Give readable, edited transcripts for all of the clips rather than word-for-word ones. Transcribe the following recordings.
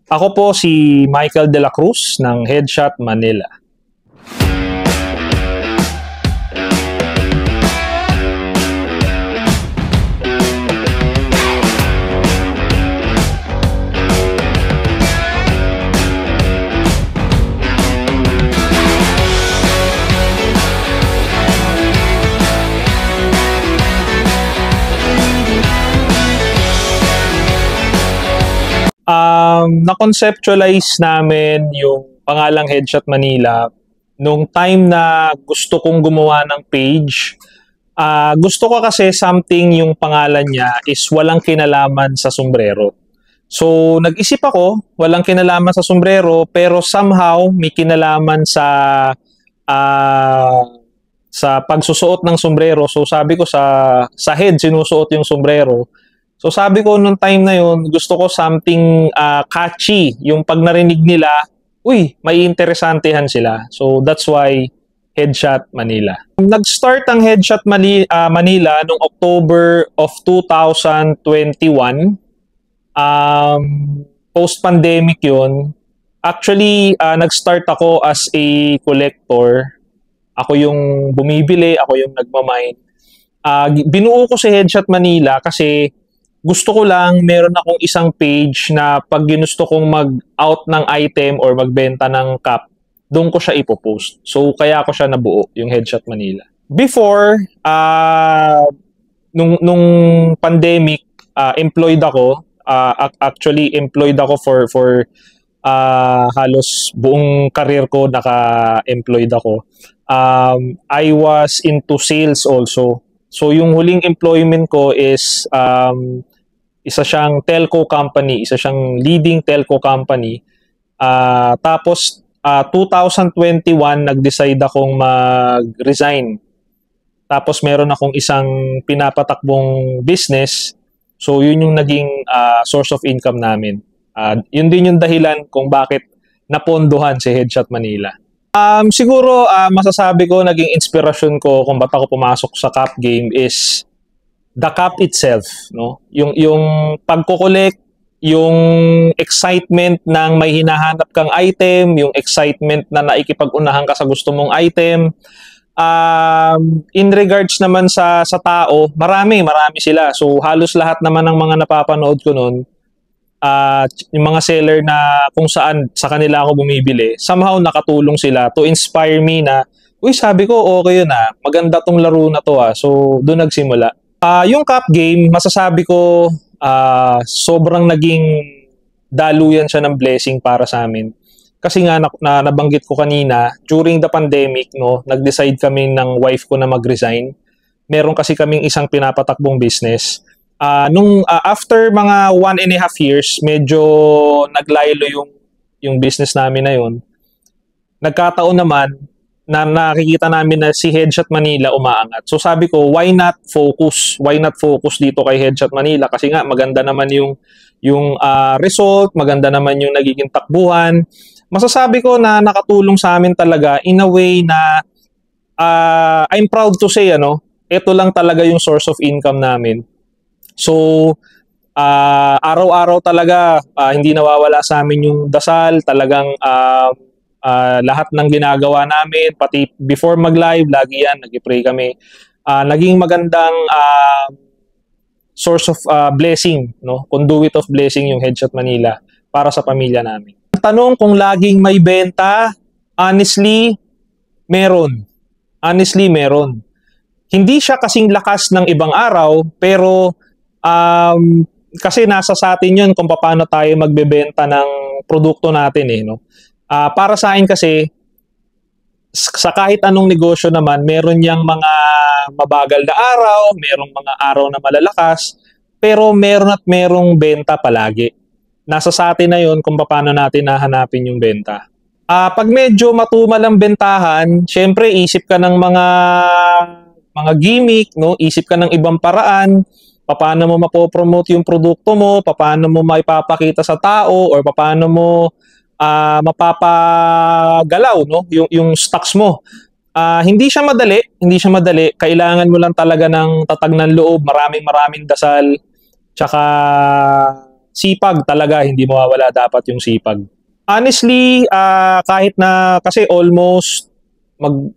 Ako po si Michael De La Cruz ng Headshot Manila. Na-conceptualize namin yung pangalang Headshot Manila nung time na gusto kong gumawa ng page. Gusto ko kasi something yung pangalan niya is walang kinalaman sa sombrero. So, nag-isip ako, walang kinalaman sa sombrero, pero somehow may kinalaman sa pagsusuot ng sombrero. So, sabi ko sa head sinusuot yung sombrero. So sabi ko nung time na yun, gusto ko something catchy. Yung pag narinig nila, uy, may interesantehan sila. So that's why Headshot Manila. Nag-start ang Headshot Manila noong October of 2021. Post-pandemic yun. Actually, nag-start ako as a collector. Ako yung bumibili, ako yung nagmamine. Binuo ko si Headshot Manila kasi gusto ko lang meron akong isang page na pag ginusto kong mag-out ng item or magbenta ng cup, doon ko siya ipopost. So, kaya ako siya nabuo, yung Headshot Manila. Before, nung pandemic, employed ako. Actually, employed ako for halos buong career ko, naka-employed ako. I was into sales also. So, yung huling employment ko is isa siyang telco company, isa siyang leading telco company. Tapos 2021 nag-decide akong mag-resign. Tapos meron akong isang pinapatakbong business. So yun yung naging source of income namin. Yun din yung dahilan kung bakit napondohan si Headshot Manila. Siguro masasabi ko naging inspirasyon ko kung ba't ako pumasok sa cup game is the cup itself, no? Yung pagko-collect, yung excitement ng may hinahanap kang item, yung excitement na naikipag-unahan ka sa gusto mong item. In regards naman sa tao, marami sila. So halos lahat naman ng mga napapanood ko noon, yung mga seller na kung saan sa kanila ako bumibili, somehow nakatulong sila to inspire me na, uy, sabi ko, okay yun maganda tong laro na to So doon nagsimula. Yung cup game, masasabi ko sobrang naging daluyan siya ng blessing para sa amin. Kasi nga nabanggit ko kanina, during the pandemic, no, nag-decide kami ng wife ko na mag-resign. Meron kasi kaming isang pinapatakbong business. After mga 1.5 years, medyo naglaylo yung business namin na yun. Nagkataon naman na nakikita namin na si Headshot Manila umaangat. So sabi ko, why not focus? Why not focus dito kay Headshot Manila? Kasi nga maganda naman yung result, maganda naman yung nagiging takbuhan. Masasabi ko na nakatulong sa amin talaga in a way na I'm proud to say, ito lang talaga yung source of income namin. So, araw-araw talaga, hindi nawawala sa amin yung dasal, talagang lahat ng ginagawa namin, pati before mag-live, lagi yan, nag-pray kami. Naging magandang source of blessing, no? Conduit of blessing yung Headshot Manila para sa pamilya namin. Tanong kung laging may benta, honestly, meron. Honestly, meron. Hindi siya kasing lakas ng ibang araw, pero kasi nasa sa atin yun kung paano tayo magbebenta ng produkto natin no? Para sa akin kasi, sa kahit anong negosyo naman, meron niyang mga mabagal na araw, merong mga araw na malalakas, pero merong benta palagi. Nasa sa atin na yun kung paano natin nahanapin yung benta. Pag medyo matumal ang bentahan, syempre isip ka ng mga gimmick, no? Isip ka ng ibang paraan, paano mo mapopromote yung produkto mo, paano mo maipapakita sa tao, or paano mo mapapagalaw yung stocks mo. Hindi siya madali. Kailangan mo lang talaga ng tatag ng loob, maraming dasal, tsaka sipag talaga, hindi mawawala dapat yung sipag. Honestly, kahit na kasi almost mag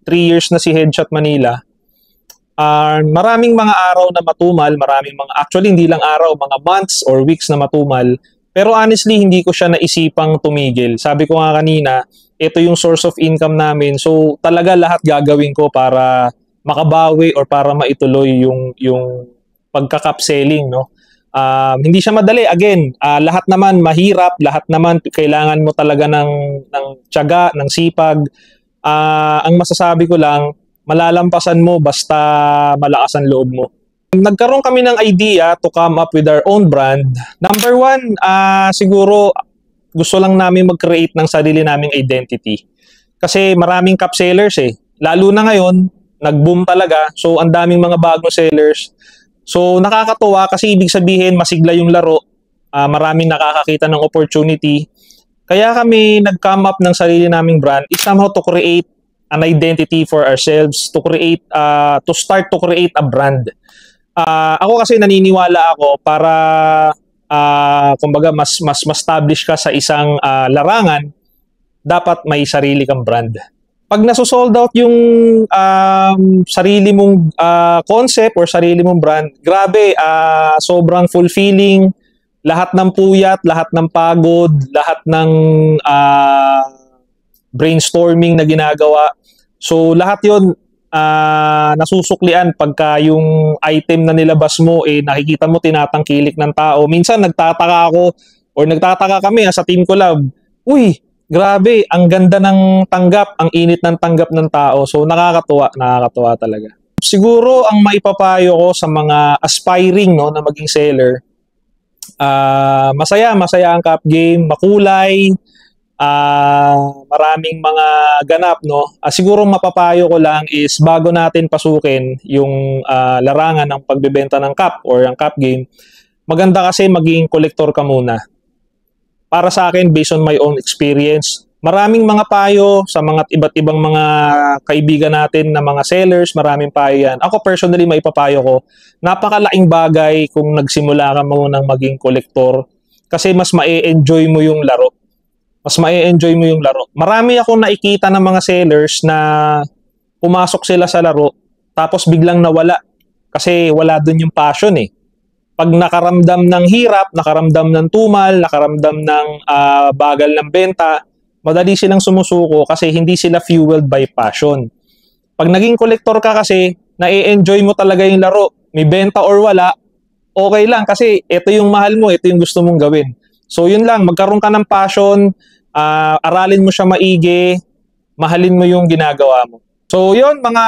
3 years na si Headshot Manila, maraming mga araw na matumal, maraming mga, actually hindi lang araw, mga months or weeks na matumal. Pero honestly, hindi ko siya naisipang tumigil. Sabi ko nga kanina, ito yung source of income namin. So talaga lahat gagawin ko para makabawi or para maituloy yung pagka-cap-selling, no? Hindi siya madali. Again, lahat naman mahirap, lahat naman kailangan mo talaga ng tiyaga, ng sipag. Ang masasabi ko lang, malalampasan mo basta malakas ang loob mo. Nagkaroon kami ng idea to come up with our own brand. Number one, siguro gusto lang namin mag-create ng sarili naming identity. Kasi maraming cap sellers eh. Lalo na ngayon, nag-boom talaga. So, ang daming mga bagong sellers. So, nakakatuwa kasi ibig sabihin masigla yung laro. Maraming nakakakita ng opportunity. Kaya kami nag-come up ng sarili naming brand is somehow to create an identity for ourselves, to start to create a brand. Ako kasi naniniwala ako para kumbaga mas establish ka sa isang larangan, dapat may sarili kang brand. Pag nasosold out yung sarili mong concept or sarili mong brand, grabe, sobrang fulfilling. Lahat ng puyat, lahat ng pagod, lahat ng brainstorming na ginagawa. So lahat yun nasusuklian pagka yung item na nilabas mo, nakikita mo tinatangkilik ng tao. Minsan nagtataka ako or nagtataka kami sa Team Collab, uy, grabe, ang ganda ng tanggap, ang init ng tanggap ng tao. So nakakatuwa talaga. Siguro ang maipapayo ko sa mga aspiring na maging seller, masaya ang cap game, makulay, maraming mga ganap, no? Siguro mapapayo ko lang is bago natin pasukin yung larangan ng pagbebenta ng cap or ang cap game, maganda kasi maging collector ka muna. Para sa akin, based on my own experience, maraming mga payo sa mga iba't ibang mga kaibigan natin na mga sellers, maraming payo yan. Ako personally, maipapayo ko, napakalaking bagay kung nagsimula ka munang maging collector kasi mas ma-enjoy mo yung laro. Marami akong nakikita ng mga sellers na pumasok sila sa laro tapos biglang nawala kasi wala dun yung passion eh. Pag nakaramdam ng hirap, nakaramdam ng tumal, nakaramdam ng bagal ng benta, madali silang sumusuko kasi hindi sila fueled by passion. Pag naging collector ka kasi, na-enjoy mo talaga yung laro. May benta or wala, okay lang kasi ito yung mahal mo, ito yung gusto mong gawin. So yun lang, magkaroon ka ng passion, aralin mo siya maigi, mahalin mo yung ginagawa mo. So yun mga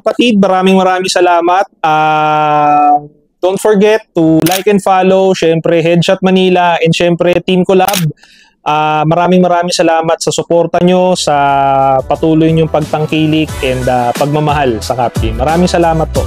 kapatid, maraming salamat. Don't forget to like and follow, syempre Headshot Manila and syempre Team Collab. Maraming salamat sa suporta nyo, sa patuloy nyong pagtangkilik and pagmamahal sa Cap Game. Maraming salamat po.